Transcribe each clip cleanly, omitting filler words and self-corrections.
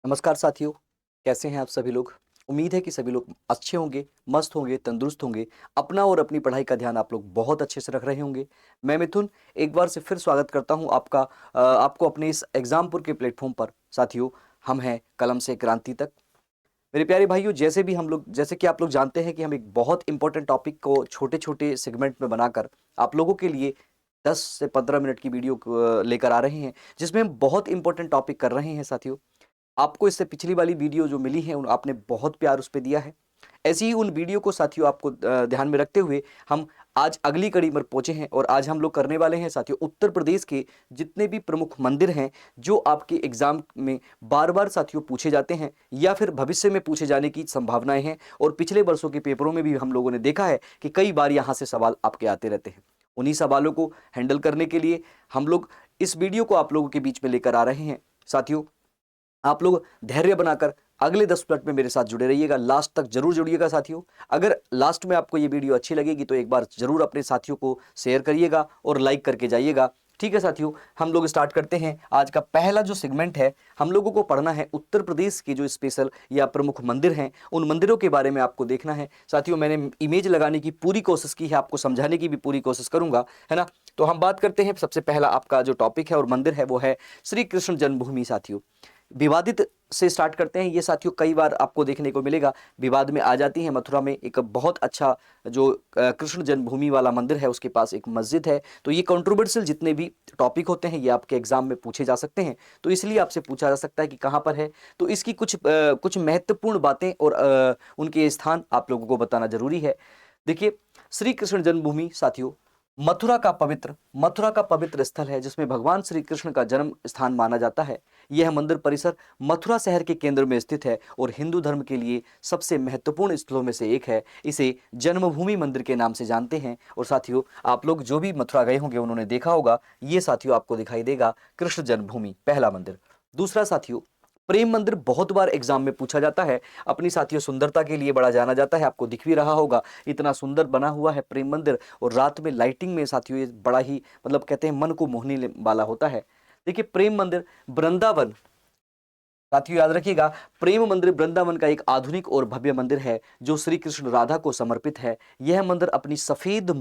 नमस्कार साथियों, कैसे हैं आप सभी लोग। उम्मीद है कि सभी लोग अच्छे होंगे, मस्त होंगे, तंदुरुस्त होंगे। अपना और अपनी पढ़ाई का ध्यान आप लोग बहुत अच्छे से रख रहे होंगे। मैं मिथुन एक बार से फिर स्वागत करता हूं आपको अपने इस एग्जामपुर के प्लेटफॉर्म पर। साथियों, हम हैं कलम से क्रांति तक। मेरे प्यारे भाइयों, जैसे कि आप लोग जानते हैं कि हम एक बहुत इंपॉर्टेंट टॉपिक को छोटे छोटे सेगमेंट में बनाकर आप लोगों के लिए 10 से 15 मिनट की वीडियो लेकर आ रहे हैं, जिसमें हम बहुत इंपॉर्टेंट टॉपिक कर रहे हैं। साथियों, आपको इससे पिछली वाली वीडियो जो मिली है आपने बहुत प्यार उस पर दिया है। ऐसी ही उन वीडियो को साथियों आपको ध्यान में रखते हुए हम आज अगली कड़ी पर पहुंचे हैं और आज हम लोग करने वाले हैं साथियों उत्तर प्रदेश के जितने भी प्रमुख मंदिर हैं जो आपके एग्जाम में बार बार साथियों पूछे जाते हैं या फिर भविष्य में पूछे जाने की संभावनाएं हैं। और पिछले वर्षों के पेपरों में भी हम लोगों ने देखा है कि कई बार यहां से सवाल आपके आते रहते हैं। उन्हीं सवालों को हैंडल करने के लिए हम लोग इस वीडियो को आप लोगों के बीच में लेकर आ रहे हैं। साथियों, आप लोग धैर्य बनाकर अगले 10 मिनट में मेरे साथ जुड़े रहिएगा, लास्ट तक जरूर जुड़िएगा साथियों। अगर लास्ट में आपको ये वीडियो अच्छी लगेगी तो एक बार जरूर अपने साथियों को शेयर करिएगा और लाइक करके जाइएगा। ठीक है साथियों, हम लोग स्टार्ट करते हैं। आज का पहला जो सेगमेंट है, हम लोगों को पढ़ना है उत्तर प्रदेश के जो स्पेशल या प्रमुख मंदिर हैं, उन मंदिरों के बारे में आपको देखना है। साथियों, मैंने इमेज लगाने की पूरी कोशिश की है, आपको समझाने की भी पूरी कोशिश करूंगा, है ना। तो हम बात करते हैं, सबसे पहला आपका जो टॉपिक है और मंदिर है वो है श्री कृष्ण जन्मभूमि। साथियों, विवादित से स्टार्ट करते हैं। ये साथियों कई बार आपको देखने को मिलेगा विवाद में आ जाती है। मथुरा में एक बहुत अच्छा जो कृष्ण जन्मभूमि वाला मंदिर है उसके पास एक मस्जिद है। तो ये कंट्रोवर्शियल जितने भी टॉपिक होते हैं ये आपके एग्जाम में पूछे जा सकते हैं। तो इसलिए आपसे पूछा जा सकता है कि कहाँ पर है। तो इसकी कुछ महत्वपूर्ण बातें और उनके स्थान आप लोगों को बताना जरूरी है। देखिए, श्री कृष्ण जन्मभूमि साथियों मथुरा का पवित्र स्थल है जिसमें भगवान श्री कृष्ण का जन्म स्थान माना जाता है। यह मंदिर परिसर मथुरा शहर के केंद्र में स्थित है और हिंदू धर्म के लिए सबसे महत्वपूर्ण स्थलों में से एक है। इसे जन्मभूमि मंदिर के नाम से जानते हैं। और साथियों, आप लोग जो भी मथुरा गए होंगे उन्होंने देखा होगा, ये साथियों आपको दिखाई देगा कृष्ण जन्मभूमि पहला मंदिर। दूसरा साथियों, प्रेम मंदिर बहुत बार एग्जाम में पूछा जाता है। अपनी साथियों सुंदरता के लिए बड़ा जाना जाता है। आपको दिख भी रहा होगा, इतना सुंदर बना हुआ है प्रेम मंदिर। और रात में लाइटिंग में साथियों ये बड़ा ही मतलब कहते हैं मन को मोहने वाला होता है। देखिए, प्रेम मंदिर वृंदावन, साथियों याद रखिएगा, प्रेम मंदिर वृंदावन का एक आधुनिक और भव्य मंदिर है जो श्री कृष्ण राधा को समर्पित है। यह मंदिर अपनी सफेद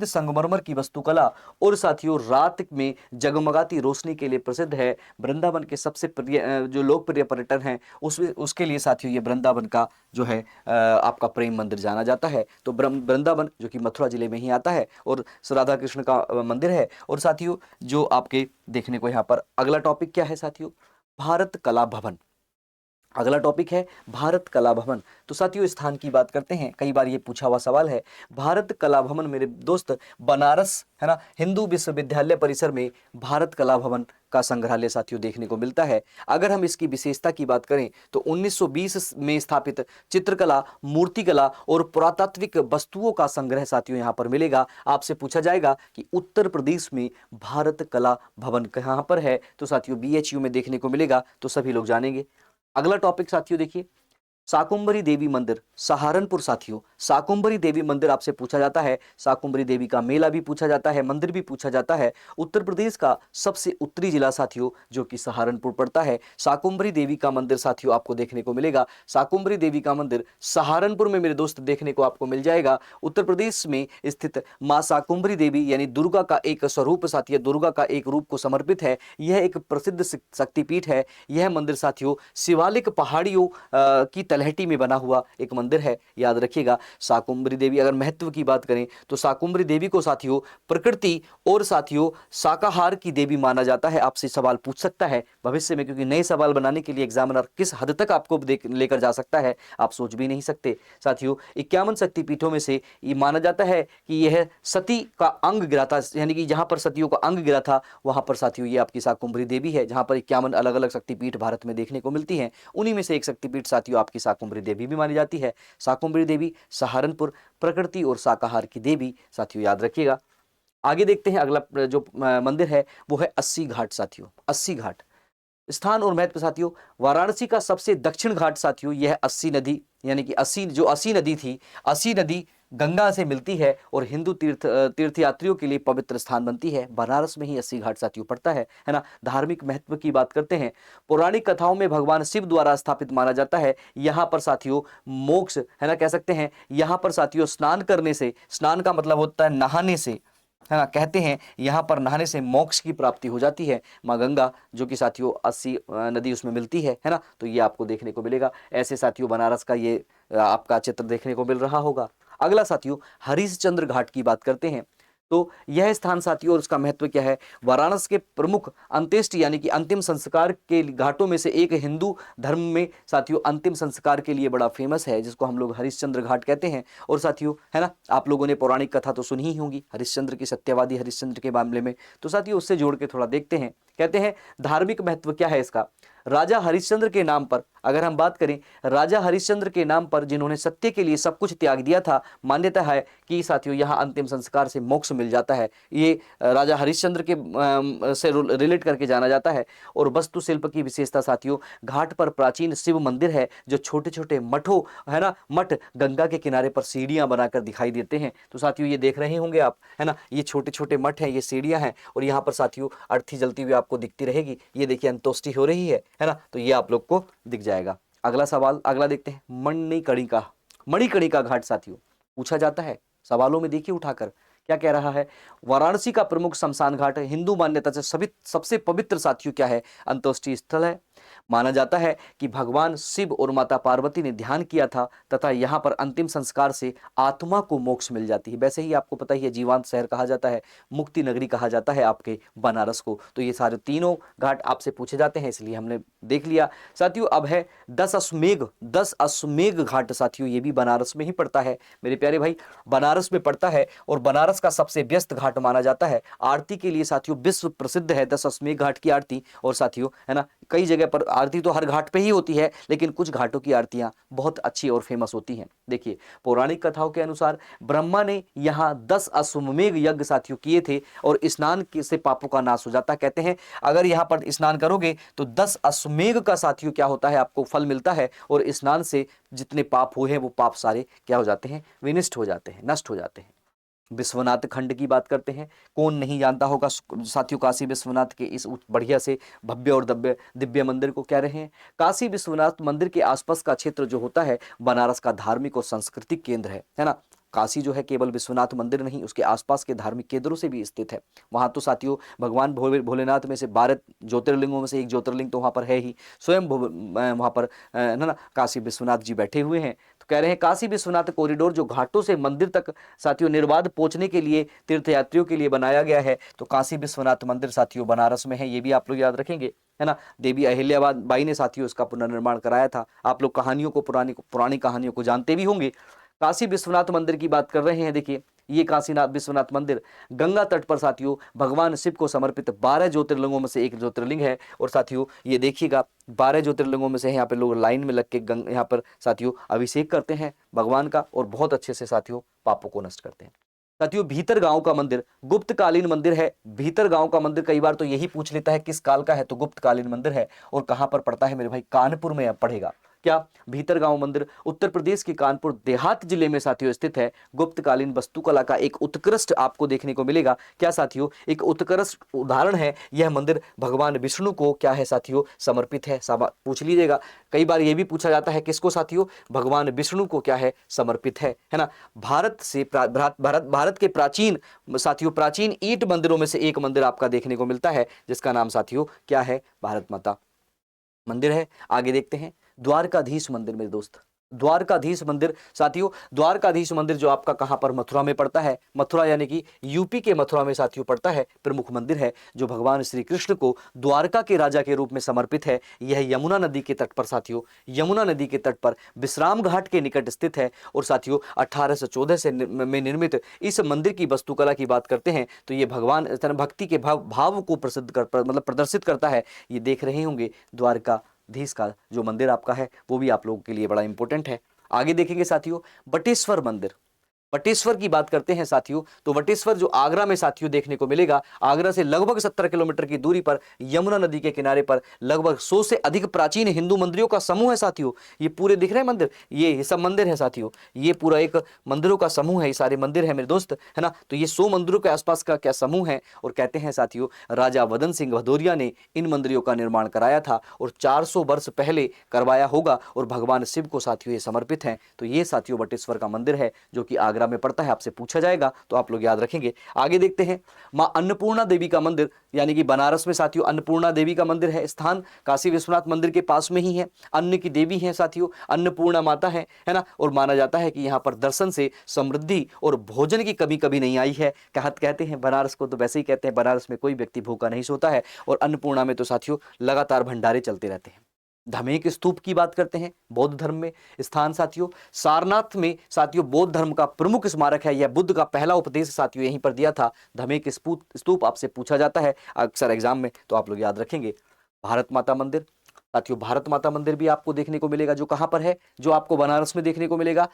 संगमरमर की वस्तुकला और साथियों रात में जगमगाती रोशनी के लिए प्रसिद्ध है। वृंदावन के सबसे प्रिय जो लोकप्रिय पर्यटन है उसके लिए साथियों ये वृंदावन का जो है आपका प्रेम मंदिर जाना जाता है। तो वृंदावन जो कि मथुरा जिले में ही आता है और राधा कृष्ण का मंदिर है। और साथियों, जो आपके देखने को यहाँ पर अगला टॉपिक क्या है साथियों, भारत कला भवन। अगला टॉपिक है भारत कला भवन। तो साथियों स्थान की बात करते हैं, कई बार ये पूछा हुआ सवाल है। भारत कला भवन मेरे दोस्त बनारस, है ना, हिंदू विश्वविद्यालय परिसर में भारत कला भवन का संग्रहालय साथियों देखने को मिलता है। अगर हम इसकी विशेषता की बात करें तो 1920 में स्थापित चित्रकला, मूर्तिकला और पुरातात्विक वस्तुओं का संग्रह साथियों यहाँ पर मिलेगा। आपसे पूछा जाएगा कि उत्तर प्रदेश में भारत कला भवन कहाँ पर है, तो साथियों BHU में देखने को मिलेगा, तो सभी लोग जानेंगे। अगला टॉपिक साथियों देखिए, शाकुंभरी देवी मंदिर सहारनपुर। साथियों, शाकुंभरी देवी मंदिर आपसे पूछा जाता है। शाकुंभरी देवी का मेला भी पूछा जाता है, मंदिर भी पूछा जाता है। उत्तर प्रदेश का सबसे उत्तरी जिला साथियों जो कि सहारनपुर पड़ता है। शाकुंभरी देवी का मंदिर साथियों आपको देखने को मिलेगा। शाकुंभरी देवी का मंदिर सहारनपुर में मेरे दोस्त देखने को आपको मिल जाएगा। उत्तर प्रदेश में स्थित मां शाकुंभरी देवी यानी दुर्गा का एक स्वरूप साथियों, दुर्गा का एक रूप को समर्पित है। यह एक प्रसिद्ध शक्तिपीठ है। यह मंदिर साथियों शिवालिक पहाड़ियों की तलहटी में बना हुआ एक मंदिर है, याद रखिएगा। शाकुंभरी देवी, अगर महत्व की बात करें तो शाकुंभरी देवी को साथियों प्रकृति और साथियों शाकाहार की देवी माना जाता है। आपसे सवाल पूछ सकता है भविष्य में, क्योंकि नए सवाल बनाने के लिए एग्जामिनर किस हद तक आपको लेकर जा सकता है आप सोच भी नहीं सकते। साथियों 51 शक्तिपीठों में से ये माना जाता है कि यह सती का अंग गिरा था, यानी कि जहां पर सतियों का अंग गिरा था वहां पर साथियों ये आपकी शाकुंभरी देवी है, जहां पर 51 अलग अलग शक्तिपीठ भारत में देखने को मिलती हैं। उन्हीं में से एक शक्तिपीठ साथियों आपकी शाकुंभरी देवी भी मानी जाती है। शाकुंभरी देवी सहारनपुर, प्रकृति और शाकाहार की देवी साथियों याद रखिएगा। आगे देखते हैं, अगला जो मंदिर है वो है 80 घाट साथियों। 80 घाट स्थान और महत्व साथियों, वाराणसी का सबसे दक्षिण घाट साथियों यह 80 नदी, यानी कि 80 जो 80 नदी थी, 80 नदी गंगा से मिलती है और हिंदू तीर्थयात्रियों के लिए पवित्र स्थान बनती है। बनारस में ही अस्सी घाट साथियों पड़ता है ना। धार्मिक महत्व की बात करते हैं, पौराणिक कथाओं में भगवान शिव द्वारा स्थापित माना जाता है। यहाँ पर साथियों मोक्ष, है ना, कह सकते हैं यहाँ पर साथियों स्नान करने से, स्नान का मतलब होता है नहाने से, है ना, कहते हैं यहाँ पर नहाने से मोक्ष की प्राप्ति हो जाती है। माँ गंगा जो कि साथियों 80 नदी उसमें मिलती है ना, तो ये आपको देखने को मिलेगा। ऐसे साथियों बनारस का ये आपका चित्र देखने को मिल रहा होगा। अगला साथियों हरिश्चंद्र घाट की बात करते हैं। तो यह स्थान साथियों और उसका महत्व क्या है, वाराणसी के प्रमुख अंत्येष्टि यानी कि अंतिम संस्कार के घाटों में से एक, हिंदू धर्म में साथियों अंतिम संस्कार के लिए बड़ा फेमस है, जिसको हम लोग हरिश्चंद्र घाट कहते हैं। और साथियों, है ना, आप लोगों ने पौराणिक कथा तो सुनी ही होगी हरिश्चंद्र की, सत्यवादी हरिश्चंद्र के मामले में। तो साथियों उससे जोड़ के थोड़ा देखते हैं। कहते हैं धार्मिक महत्व क्या है इसका। राजा हरिश्चंद्र के नाम पर, अगर हम बात करें, राजा हरिश्चंद्र के नाम पर जिन्होंने सत्य के लिए सब कुछ त्याग दिया था, मान्यता है कि साथियों यहाँ अंतिम संस्कार से मोक्ष मिल जाता है। ये राजा हरिश्चंद्र के से रिलेट करके जाना जाता है। और वास्तुशिल्प की विशेषता साथियों, घाट पर प्राचीन शिव मंदिर है, जो छोटे छोटे मठों, है ना, मठ गंगा के किनारे पर सीढ़ियां बनाकर दिखाई देते हैं। तो साथियों ये देख रहे होंगे आप, है ना, ये छोटे छोटे मठ हैं, ये सीढ़ियां हैं, और यहाँ पर साथियों अर्थी जलती हुई आपको दिखती रहेगी। ये देखिए अंतोष्टि हो रही है ना, तो ये आप लोग को दिख जाएगा। अगला सवाल, अगला देखते हैं, मणिकर्णिका, मणिकर्णिका घाट साथियों पूछा जाता है सवालों में, देखिए उठाकर क्या कह रहा है। वाराणसी का प्रमुख शमशान घाट है, हिंदू मान्यता से सभी सबसे पवित्र साथियों क्या है, अंत्येष्टि स्थल है। माना जाता है कि भगवान शिव और माता पार्वती ने ध्यान किया था तथा यहाँ पर अंतिम संस्कार से आत्मा को मोक्ष मिल जाती है। वैसे ही आपको पता ही है जीवांत शहर कहा जाता है, मुक्ति नगरी कहा जाता है आपके बनारस को। तो ये सारे तीनों घाट आपसे पूछे जाते हैं, इसलिए हमने देख लिया। साथियों अब है 10 अश्वमेध घाट साथियों, ये भी बनारस में ही पड़ता है मेरे प्यारे भाई, बनारस में पड़ता है और बनारस का सबसे व्यस्त घाट माना जाता है। आरती के लिए साथियों विश्व प्रसिद्ध है 10 अश्वमेध घाट की आरती। और साथियों, है ना, कई जगह पर आरती तो हर घाट पे ही होती है, लेकिन कुछ घाटों की आरतियां बहुत अच्छी और फेमस होती हैं। देखिए पौराणिक कथाओं के अनुसार ब्रह्मा ने यहाँ 10 अश्वमेध यज्ञ साथियों किए थे और स्नान से पापों का नाश हो जाता। कहते हैं अगर यहाँ पर स्नान करोगे तो 10 अश्वमेध का साथियों क्या होता है, आपको फल मिलता है, और स्नान से जितने पाप हुए हैं वो पाप सारे क्या हो जाते हैं, विनिष्ट हो जाते हैं, नष्ट हो जाते हैं। विश्वनाथ खंड की बात करते हैं, कौन नहीं जानता होगा साथियों काशी विश्वनाथ के इस बढ़िया से भव्य और दिव्य दिव्य मंदिर को कह रहे हैं। काशी विश्वनाथ मंदिर के आसपास का क्षेत्र जो होता है बनारस का धार्मिक और सांस्कृतिक केंद्र है ना। काशी जो है केवल विश्वनाथ मंदिर नहीं, उसके आसपास के धार्मिक केंद्रों से भी स्थित है। वहां तो साथियों भगवान भोलेनाथ में से 12 ज्योतिर्लिंगों में से एक ज्योतिर्लिंग तो वहां पर है ही, स्वयं वहां पर ना काशी विश्वनाथ जी बैठे हुए हैं। तो कह रहे हैं काशी विश्वनाथ कॉरिडोर जो घाटों से मंदिर तक साथियों निर्बाध पहुंचने के लिए तीर्थयात्रियों के लिए बनाया गया है। तो काशी विश्वनाथ मंदिर साथियों बनारस में है, ये भी आप लोग याद रखेंगे, है ना। देवी अहिल्याबाई ने साथियों इसका पुनर्निर्माण कराया था। आप लोग कहानियों को, पुरानी कहानियों को जानते भी होंगे। काशी विश्वनाथ मंदिर की बात कर रहे हैं, देखिए ये काशीनाथ विश्वनाथ मंदिर गंगा तट पर साथियों भगवान शिव को समर्पित 12 ज्योतिर्लिंगों में से एक ज्योतिर्लिंग है। और साथियों ये देखिएगा 12 ज्योतिर्लिंगों में से यहाँ पे लोग लाइन में लग के यहाँ पर साथियों अभिषेक करते हैं भगवान का, और बहुत अच्छे से साथियों पापों को नष्ट करते हैं। साथियों भीतर गांव का मंदिर गुप्तकालीन मंदिर है। भीतर गांव का मंदिर कई बार तो यही पूछ लेता है किस काल का है, तो गुप्तकालीन मंदिर है। और कहां पर पड़ता है मेरे भाई, कानपुर में पड़ेगा। क्या भीतर गांव मंदिर उत्तर प्रदेश के कानपुर देहात जिले में साथियों स्थित है। गुप्तकालीन वास्तुकला का एक उत्कृष्ट आपको देखने को मिलेगा। क्या साथियों, एक उत्कृष्ट उदाहरण है यह मंदिर, भगवान विष्णु को क्या है साथियों समर्पित है। पूछ लीजिएगा, कई बार यह भी पूछा जाता है किसको साथियों, भगवान विष्णु को क्या है समर्पित है ना। भारत के प्राचीन साथियों प्राचीन ईंट मंदिरों में से एक मंदिर आपका देखने को मिलता है, जिसका नाम साथियों क्या है, भारत माता मंदिर है। आगे देखते हैं द्वारकाधीश मंदिर मेरे दोस्त, द्वारकाधीश मंदिर साथियों, द्वारकाधीश मंदिर जो आपका कहां पर, मथुरा में पड़ता है। मथुरा यानी कि यूपी के मथुरा में साथियों पड़ता है। प्रमुख मंदिर है जो भगवान श्री कृष्ण को द्वारका के राजा के रूप में समर्पित है। यह यमुना नदी के तट पर साथियों, यमुना नदी के तट पर विश्राम घाट के निकट स्थित है। और साथियों 1814 से में निर्मित इस मंदिर की वास्तुकला की बात करते हैं तो ये भगवान भक्ति के भाव को मतलब प्रदर्शित करता है। ये देख रहे होंगे द्वारकाधीश का जो मंदिर आपका है वो भी आप लोगों के लिए बड़ा इंपॉर्टेंट है। आगे देखेंगे साथियों बटेश्वर मंदिर। वटेश्वर की बात करते हैं साथियों, तो वटेश्वर जो आगरा में साथियों देखने को मिलेगा, आगरा से लगभग 70 किलोमीटर की दूरी पर यमुना नदी के किनारे पर लगभग 100 से अधिक प्राचीन हिंदू मंदिरों का समूह है साथियों। ये पूरे दिख रहे हैं मंदिर, ये सब मंदिर है साथियों, ये पूरा एक मंदिरों का समूह है, ये सारे मंदिर है मेरे दोस्त, है ना। तो ये 100 मंदिरों के आसपास का क्या समूह है। और कहते हैं साथियों राजा वदन सिंह भदौरिया ने इन मंदिरों का निर्माण कराया था और 400 वर्ष पहले करवाया होगा और भगवान शिव को साथियों ये समर्पित है। तो ये साथियों वटेश्वर का मंदिर है जो कि आगरा में पड़ता है, आपसे पूछा जाएगा तो आप लोग याद रखेंगे। आगे देखते हैं मां अन्नपूर्णा देवी का मंदिर, यानी कि बनारस में साथियों अन्नपूर्णा देवी का मंदिर है, स्थान काशी विश्वनाथ मंदिर के पास में ही है। अन्न की देवी है साथियों, अन्नपूर्णा माता है ना। और माना जाता है कि यहाँ पर दर्शन से समृद्धि और भोजन की कमी कभी नहीं आई है। कहते हैं बनारस को तो वैसे ही कहते हैं, बनारस में कोई व्यक्ति भूखा नहीं सोता है। और अन्नपूर्णा में तो साथियों लगातार भंडारे चलते रहते हैं। धमेक स्तूप की बात करते हैं, बौद्ध धर्म में स्थान साथियों सारनाथ में साथियों बौद्ध धर्म का प्रमुख स्मारक है। यह बुद्ध का पहला उपदेश साथियों यहीं पर दिया था। धमेक स्तूप आपसे पूछा जाता है अक्सर एग्जाम में, तो आप लोग याद रखेंगे। भारत माता मंदिर साथियों, भारत माता मंदिर भी आपको देखने को मिलेगा, जो कहां पर है, जो आपको बनारस में देखने को मिलेगा,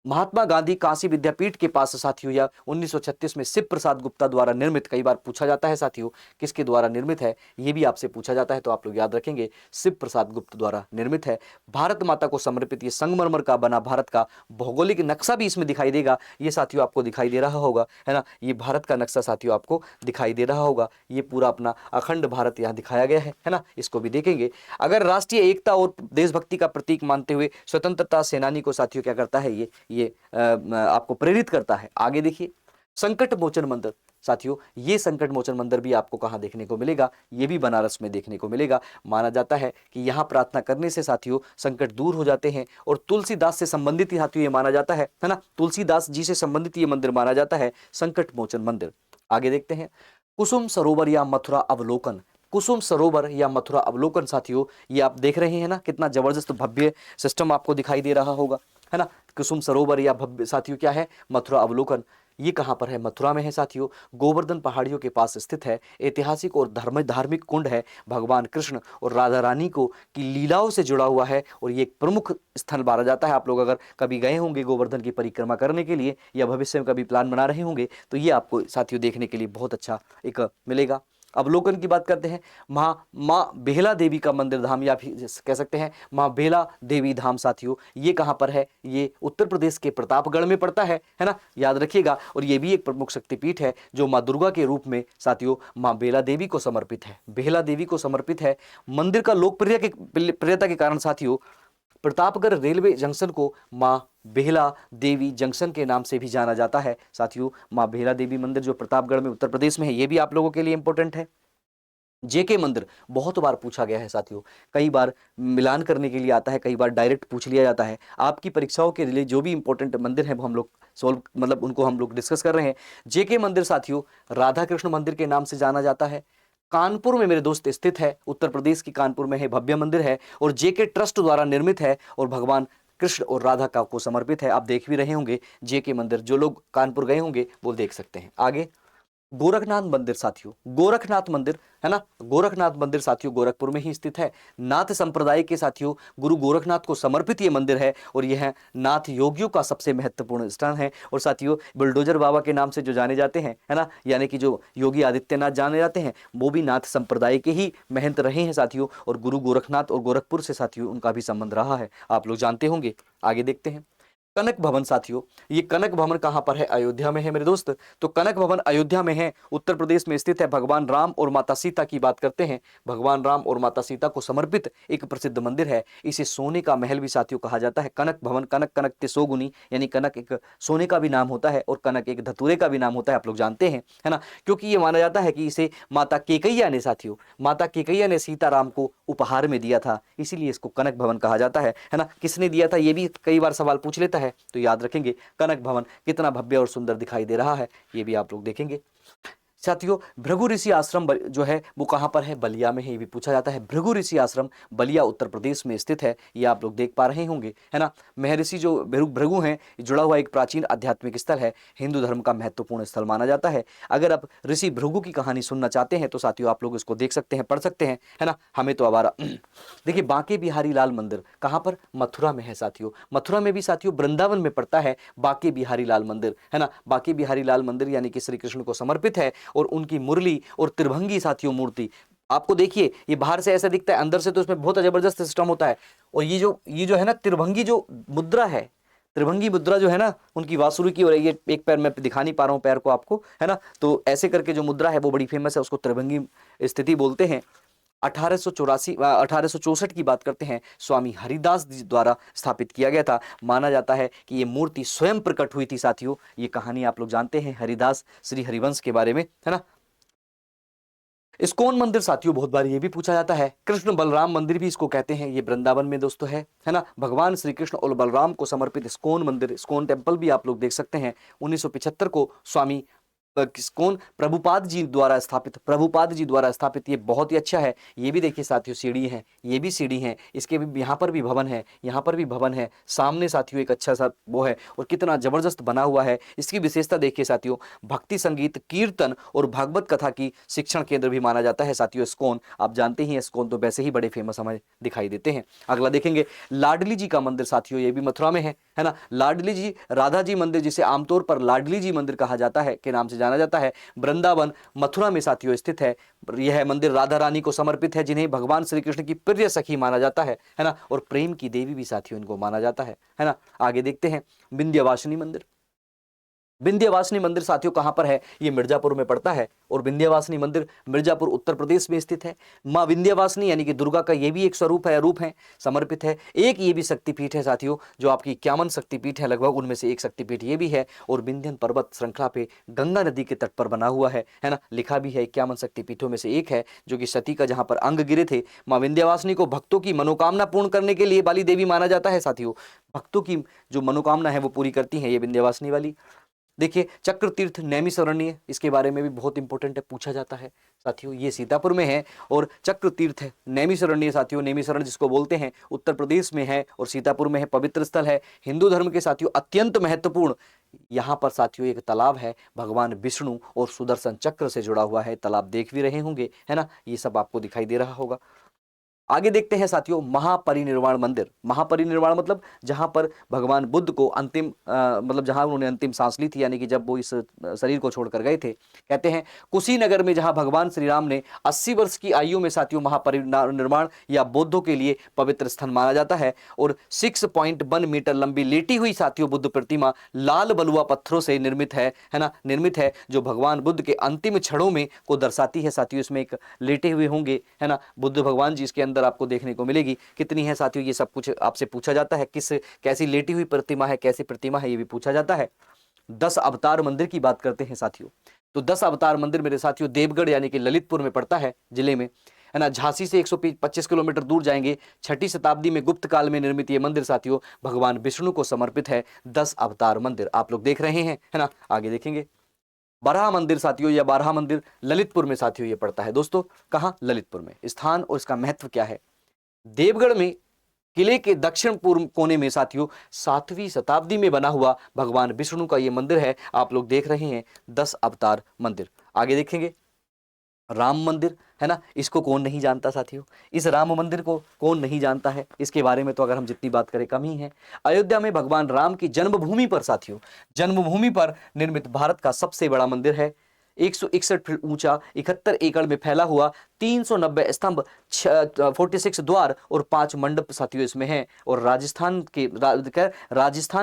महात्मा गांधी काशी विद्यापीठ के पास साथियों। या 1936 में शिव प्रसाद गुप्ता द्वारा निर्मित, कई बार पूछा जाता है साथियों किसके द्वारा निर्मित है, ये भी आपसे पूछा जाता है, तो आप लोग याद रखेंगे शिव प्रसाद गुप्त द्वारा निर्मित है। भारत माता को समर्पित ये संगमरमर का बना भारत का भौगोलिक नक्शा भी इसमें दिखाई देगा, ये साथियों आपको दिखाई दे रहा होगा, है ना। ये भारत का नक्शा साथियों आपको दिखाई दे रहा होगा, ये पूरा अपना अखंड भारत यहाँ दिखाया गया है ना, इसको भी देखेंगे। अगर राष्ट्रीय एकता और देशभक्ति का प्रतीक मानते हुए स्वतंत्रता सेनानी को साथियों क्या करता है, ये आपको प्रेरित करता है। आगे देखिए संकट मोचन मंदिर साथियों, ये संकट मोचन मंदिर भी आपको कहां देखने को मिलेगा, ये भी बनारस में देखने को मिलेगा। माना जाता है कि यहां प्रार्थना करने से साथियों संकट दूर हो जाते हैं। और तुलसीदास से संबंधित साथियों ये माना जाता है ना, तुलसीदास जी से संबंधित ये मंदिर माना जाता है संकट मोचन मंदिर। आगे देखते हैं कुसुम सरोवर या मथुरा अवलोकन। कुसुम सरोवर या मथुरा अवलोकन साथियों, ये आप देख रहे हैं ना, कितना जबरदस्त भव्य सिस्टम आपको दिखाई दे रहा होगा, है ना। कुसुम सरोवर या भव्य साथियों क्या है, मथुरा अवलोकन। ये कहां पर है, मथुरा में है साथियों, गोवर्धन पहाड़ियों के पास स्थित है। ऐतिहासिक और धार्मिक कुंड है, भगवान कृष्ण और राधा रानी को की लीलाओं से जुड़ा हुआ है। और ये एक प्रमुख स्थल माना जाता है। आप लोग अगर कभी गए होंगे गोवर्धन की परिक्रमा करने के लिए या भविष्य में कभी प्लान बना रहे होंगे, तो ये आपको साथियों देखने के लिए बहुत अच्छा एक मिलेगा। अवलोकन की बात करते हैं, माँ बेहला देवी का मंदिर धाम, या फिर कह सकते हैं माँ बेला देवी धाम साथियों, ये कहाँ पर है, ये उत्तर प्रदेश के प्रतापगढ़ में पड़ता है ना, याद रखिएगा। और ये भी एक प्रमुख शक्तिपीठ है जो माँ दुर्गा के रूप में साथियों माँ बेला देवी को समर्पित है, बेहला देवी को समर्पित है। मंदिर का लोकप्रियता के कारण साथियों प्रतापगढ़ रेलवे जंक्शन को माँ बेहला देवी जंक्शन के नाम से भी जाना जाता है साथियों। माँ बेहला देवी मंदिर जो प्रतापगढ़ में उत्तर प्रदेश में है, ये भी आप लोगों के लिए इंपॉर्टेंट है। जेके मंदिर बहुत बार पूछा गया है साथियों, कई बार मिलान करने के लिए आता है, कई बार डायरेक्ट पूछ लिया जाता है। आपकी परीक्षाओं के लिए जो भी इंपॉर्टेंट मंदिर है वो हम लोग सोल्व मतलब उनको हम लोग डिस्कस कर रहे हैं। जेके मंदिर साथियों राधा कृष्ण मंदिर के नाम से जाना जाता है, कानपुर में मेरे दोस्त स्थित है, उत्तर प्रदेश की कानपुर में है, भव्य मंदिर है और जेके ट्रस्ट द्वारा निर्मित है और भगवान कृष्ण और राधा का को समर्पित है। आप देख भी रहे होंगे जेके मंदिर, जो लोग कानपुर गए होंगे वो देख सकते हैं। आगे गोरखनाथ मंदिर साथियों, गोरखनाथ मंदिर है ना, गोरखनाथ मंदिर साथियों गोरखपुर में ही स्थित है। नाथ संप्रदाय के साथियों गुरु गोरखनाथ को समर्पित ये मंदिर है और यह नाथ योगियों का सबसे महत्वपूर्ण स्थान है। और साथियों बुलडोजर बाबा के नाम से जो जाने जाते हैं, है ना, यानी कि जो योगी आदित्यनाथ जाने जाते हैं, वो भी नाथ संप्रदाय के ही महंत रहे हैं साथियों। और गुरु गोरखनाथ और गोरखपुर से साथियों उनका भी संबंध रहा है, आप लोग जानते होंगे। आगे देखते हैं कनक भवन साथियों, ये कनक भवन कहां पर है, अयोध्या में है मेरे दोस्त। तो कनक भवन अयोध्या में है, उत्तर प्रदेश में स्थित है। भगवान राम और माता सीता की बात करते हैं, भगवान राम और माता सीता को समर्पित एक प्रसिद्ध मंदिर है। इसे सोने का महल भी साथियों कहा जाता है। कनक भवन, कनक कनक ते सोगुनी, यानी कनक एक सोने का भी नाम होता है और कनक एक धतूरे का भी नाम होता है, आप लोग जानते हैं, है ना। क्योंकि ये माना जाता है कि इसे माता केकैया ने साथियों, माता केकैया ने सीताराम को उपहार में दिया था, इसीलिए इसको कनक भवन कहा जाता है ना। किसने दिया था ये भी कई बार सवाल पूछ लेता है, तो याद रखेंगे कनक भवन कितना भव्य और सुंदर दिखाई दे रहा है, ये भी आप लोग देखेंगे। साथियों भृगु ऋषि आश्रम जो है वो कहाँ पर है, बलिया में है, ये भी पूछा जाता है। भृगु ऋषि आश्रम बलिया उत्तर प्रदेश में स्थित है, ये आप लोग देख पा रहे होंगे, है ना। महर्षि जो भृगु हैं, जुड़ा हुआ एक प्राचीन आध्यात्मिक स्थल है, हिंदू धर्म का महत्वपूर्ण स्थल माना जाता है। अगर आप ऋषि भृगु की कहानी सुनना चाहते हैं तो साथियों आप लोग इसको देख सकते हैं, पढ़ सकते हैं, है ना। हमें तो आवारा देखिए बांके बिहारी लाल मंदिर कहाँ पर, मथुरा में है साथियों। मथुरा में भी साथियों वृंदावन में पड़ता है बांके बिहारी लाल मंदिर, है ना। बांके बिहारी लाल मंदिर यानी कि श्री कृष्ण को समर्पित है, और उनकी मुरली और त्रिभंगी साथियों मूर्ति आपको देखिए, ये बाहर से ऐसा दिखता है, अंदर से तो इसमें बहुत जबरदस्त सिस्टम होता है। और ये जो है ना त्रिभंगी जो मुद्रा है, त्रिभंगी मुद्रा जो है ना उनकी वासुरी की, और ये एक पैर मैं दिखा नहीं पा रहा हूं पैर को आपको, है ना। तो ऐसे करके जो मुद्रा है वो बड़ी फेमस है, उसको त्रिभंगी स्थिति बोलते हैं। 1864 की बात करते हैं, स्वामी हरिदास जी द्वारा स्थापित किया गया था। माना जाता है कि ये मूर्ति स्वयं प्रकट हुई थी साथियों। ये कहानी आप लोग जानते हैं हरिदास श्री हरिवंश के बारे में, है ना। इस्कॉन मंदिर साथियों बहुत बार ये भी पूछा जाता है, कृष्ण बलराम मंदिर भी इसको कहते हैं, ये वृंदावन में दोस्तों है ना। भगवान श्री कृष्ण और बलराम को समर्पित इस्कॉन मंदिर, इस्कॉन टेम्पल भी आप लोग देख सकते हैं। 1975 को स्वामी कौन, प्रभुपाद जी द्वारा स्थापित, प्रभुपाद जी द्वारा स्थापित। ये बहुत ही अच्छा है। ये भी देखिए साथियों सीढ़ी है, ये भी सीढ़ी है, इसके भी यहाँ पर भी भवन है, यहाँ पर भी भवन है, सामने साथियों एक अच्छा सा वो है, और कितना जबरदस्त बना हुआ है। इसकी विशेषता देखिए साथियों, भक्ति संगीत, कीर्तन और भागवत कथा की शिक्षण केंद्र भी माना जाता है साथियों इस्कॉन। आप जानते ही इस्कॉन तो वैसे ही बड़े फेमस हमें दिखाई देते हैं। अगला देखेंगे लाडली जी का मंदिर साथियों, ये भी मथुरा में है ना। लाडली जी राधा जी मंदिर, जिसे आमतौर पर लाडली जी मंदिर कहा जाता है के नाम से जाना जाता है, वृंदावन मथुरा में साथियों स्थित है। यह मंदिर राधा रानी को समर्पित है, जिन्हें भगवान श्री कृष्ण की प्रिय सखी माना जाता है ना, और प्रेम की देवी भी साथियों इनको माना जाता है ना। आगे देखते हैं विंध्यवासिनी मंदिर। विंध्यवासिनी मंदिर साथियों कहां पर है, ये मिर्जापुर में पड़ता है, और विंध्यवासिनी मंदिर मिर्जापुर उत्तर प्रदेश में स्थित है। मां विंध्यवासिनी यानी कि दुर्गा का ये भी एक स्वरूप है, रूप है, समर्पित है। एक ये भी शक्तिपीठ है साथियों, जो आपकी 51 शक्तिपीठ है लगभग, उनमें से एक शक्तिपीठ ये भी है, और विंध्यन पर्वत श्रृंखला पे गंगा नदी के तट पर बना हुआ है ना। लिखा भी है 51 शक्तिपीठों में से एक है, जो कि सती का जहां पर अंग गिरे थे। मां विंध्यवासिनी को भक्तों की मनोकामना पूर्ण करने के लिए वाली देवी माना जाता है साथियों। भक्तों की जो मनोकामना है वो पूरी करती है ये विंध्यवासिनी वाली। देखिए चक्र तीर्थ नैमिषारण्य, इसके बारे में भी बहुत इंपॉर्टेंट है, पूछा जाता है साथियों। ये सीतापुर में है, और चक्र तीर्थ है नैमिषारण्य साथियों, नैमिषारण्य जिसको बोलते हैं, उत्तर प्रदेश में है और सीतापुर में है। पवित्र स्थल है हिंदू धर्म के साथियों, अत्यंत महत्वपूर्ण। यहाँ पर साथियों एक तालाब है, भगवान विष्णु और सुदर्शन चक्र से जुड़ा हुआ है, तालाब देख भी रहे होंगे, है ना। ये सब आपको दिखाई दे रहा होगा। आगे देखते हैं साथियों महापरिनिर्वाण मंदिर। महापरिनिर्वाण मतलब जहां पर भगवान बुद्ध को अंतिम मतलब जहां उन्होंने अंतिम सांस ली थी, यानी कि जब वो इस शरीर को छोड़कर गए थे। कहते हैं कुशीनगर में जहां भगवान श्री राम ने 80 वर्ष की आयु में साथियों महापरिनिर्वाण या बौद्धों के लिए पवित्र स्थान माना जाता है। और 6.1 मीटर लंबी लेटी हुई साथियों बुद्ध प्रतिमा लाल बलुआ पत्थरों से निर्मित है ना, निर्मित है, जो भगवान बुद्ध के अंतिम क्षणों में को दर्शाती है साथियों। इसमें एक लेटे हुए होंगे, है ना, बुद्ध भगवान जी, इसके अंदर आपको देखने को मिलेगी। कितनी है साथियों, ये सब कुछ आपसे पूछा जाता है, किस कैसी लेटी हुई प्रतिमा है, कैसी प्रतिमा है, ये भी पूछा जाता है। 10 अवतार मंदिर की बात करते हैं साथियों, तो 10 अवतार मंदिर मेरे साथियों देवगढ़ यानी कि ललितपुर में पड़ता है, जिले में, है ना। झांसी से 125 किलोमीटर दूर जाएंगे। 6ठी शताब्दी में गुप्त काल में निर्मित ये मंदिर साथियों भगवान विष्णु को समर्पित है। 10 अवतार मंदिर आप लोग देख रहे हैं, है ना। आगे देखेंगे बारहा मंदिर साथियों, या बारहा मंदिर ललितपुर में साथियों ये पड़ता है। दोस्तों कहाँ, ललितपुर में। स्थान और इसका महत्व क्या है, देवगढ़ में किले के दक्षिण पूर्व कोने में साथियों 7वीं शताब्दी में बना हुआ भगवान विष्णु का ये मंदिर है, आप लोग देख रहे हैं 10 अवतार मंदिर। आगे देखेंगे राम मंदिर, है ना। इसको कौन नहीं जानता साथियों, इस राम मंदिर को कौन नहीं जानता है, इसके बारे में तो अगर हम जितनी बात करें कम ही है। अयोध्या में भगवान राम की जन्मभूमि पर साथियों, जन्मभूमि पर निर्मित भारत का सबसे बड़ा मंदिर है। 161 फीट ऊंचा, 71 एकड़ में फैला हुआ, 390 स्तंभ, 46 द्वार और 5 मंडप साथियों इसमें हैं। और राजस्थान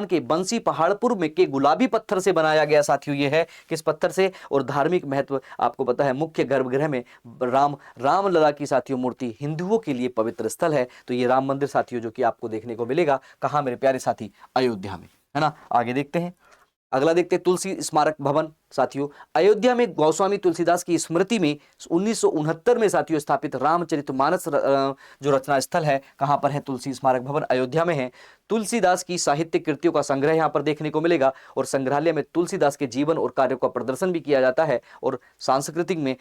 के बंसी पहाड़पुर में के गुलाबी पत्थर से बनाया गया साथियों ये है। किस पत्थर से, और धार्मिक महत्व आपको पता है, मुख्य गर्भगृह में रामलला की साथियों मूर्ति हिंदुओं के लिए पवित्र स्थल है। तो ये राम मंदिर साथियों जो कि आपको देखने को मिलेगा कहाँ मेरे प्यारे साथी, अयोध्या में, है ना। आगे देखते हैं अगला देखते हैं तुलसी स्मारक भवन। साथियों, अयोध्या में गोस्वामी तुलसीदास की स्मृति में 1969 में साथियों स्थापित रामचरितमानस जो रचना स्थल है, कहां पर है? तुलसी स्मारक भवन अयोध्या में है। तुलसीदास की साहित्य कृतियों का संग्रह यहां पर देखने को मिलेगा और संग्रहालय में तुलसीदास के जीवन और कार्यों का प्रदर्शन भी किया जाता है और सांस्कृतिक में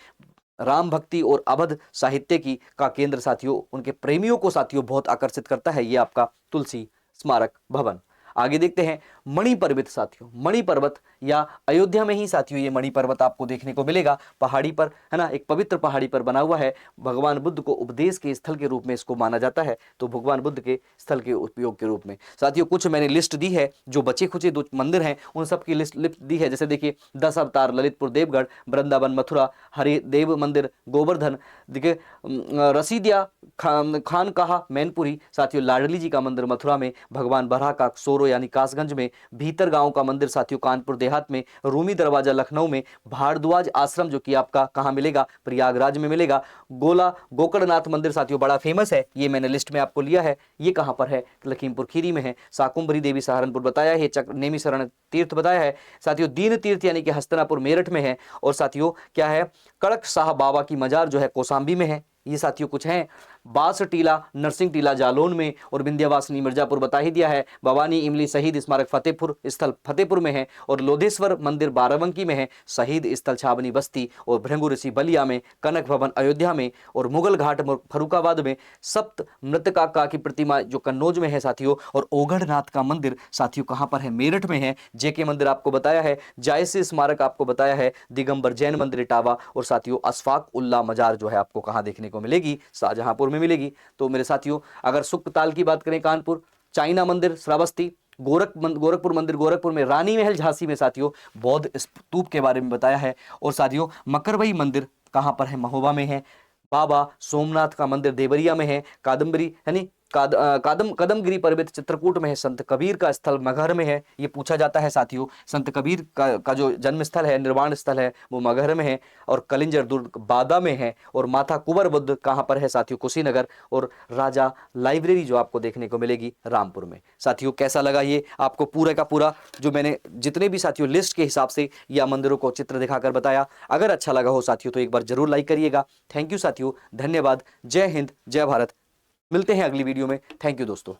राम भक्ति और अवध साहित्य की का केंद्र साथियों उनके प्रेमियों को साथियों बहुत आकर्षित करता है, ये आपका तुलसी स्मारक भवन। आगे देखते हैं मणि पर्वत। साथियों, मणि पर्वत या अयोध्या में ही साथियों ये मणि पर्वत आपको देखने को मिलेगा, पहाड़ी पर है ना, एक पवित्र पहाड़ी पर बना हुआ है। भगवान बुद्ध को उपदेश के स्थल के रूप में इसको माना जाता है, तो भगवान बुद्ध के स्थल के उपयोग के रूप में साथियों कुछ मैंने लिस्ट दी है, जो बचे खुचे दो मंदिर हैं उन सब की लिस्ट दी है। जैसे देखिए 10 अवतार, ललितपुर देवगढ़, वृंदावन मथुरा, हरिदेव मंदिर गोवर्धन, देखिए रसीदिया खानकाहा मैनपुरी, साथियों लाडली जी का मंदिर मथुरा में, भगवान बरहा का सोरो यानी कासगंज में, भीतर गांव का मंदिर साथियों कानपुर देहात में, रूमी दरवाजा लखनऊ में, भारद्वाज आश्रम जो कि आपका कहां मिलेगा? प्रयागराज में मिलेगा। गोकर्णनाथ मंदिर साथियों बड़ा फेमस है, ये मैंने लिस्ट में आपको लिया है, ये कहां पर है? लखीमपुर खीरी में है। शाकुंभरी देवी सहारनपुर बताया है, चक्र नेमी शरण तीर्थ बताया है साथियों, दीन तीर्थ यानी कि हस्तिनापुर मेरठ में है। और साथियों क्या है? कड़क शाह बाबा की मजार जो है कौशाम्बी में है। ये साथियों कुछ हैं। बास टीला नरसिंह टीला जालौन में और विंध्यवासिनी मिर्जापुर बता ही दिया है। भवानी इमली शहीद स्मारक फतेहपुर स्थल फतेहपुर में है और लोधेश्वर मंदिर बाराबंकी में है। शहीद स्थल छावनी बस्ती और भृंगु ऋषि बलिया में, कनक भवन अयोध्या में और मुगल घाट फरुखाबाद में, सप्त मृतका की प्रतिमा जो कन्नौज में है साथियों, और ओगढ़नाथ का मंदिर साथियों कहां पर है? मेरठ में है। जेके मंदिर आपको बताया है, जायसी स्मारक आपको बताया है, दिगंबर जैन मंदिर इटावा, और साथियों अशफाक उल्ला मजार जो है आपको कहां देखने को मिलेगी? शाहजहांपुर में मिलेगी। तो मेरे साथियों अगर सुक्ताल की बात करें कानपुर, चाइना मंदिर श्रावस्ती, गोरखपुर मंदिर गोरखपुर में, रानी महल झांसी में साथियों बौद्ध स्तूप के बारे में बताया है। और साथियों मकरवई मंदिर कहां पर है? महोबा में है। बाबा सोमनाथ का मंदिर देवरिया में है। कादम्बरी यानी कदमगिरी पर्वत चित्रकूट में है। संत कबीर का स्थल मगहर में है। ये पूछा जाता है साथियों, संत कबीर का जो जन्म स्थल है, निर्वाण स्थल है, वो मगहर में है। और कलिंजर दुर्ग बादा में है। और माता कुंवर बुद्ध कहां पर है साथियों? कुशीनगर। और राजा लाइब्रेरी जो आपको देखने को मिलेगी रामपुर में। साथियों कैसा लगा ये आपको पूरा का पूरा जो मैंने जितने भी साथियों लिस्ट के हिसाब से या मंदिरों को चित्र दिखाकर बताया? अगर अच्छा लगा हो साथियों तो एक बार जरूर लाइक करिएगा। थैंक यू साथियों, धन्यवाद। जय हिंद, जय भारत। मिलते हैं अगली वीडियो में। थैंक यू दोस्तों।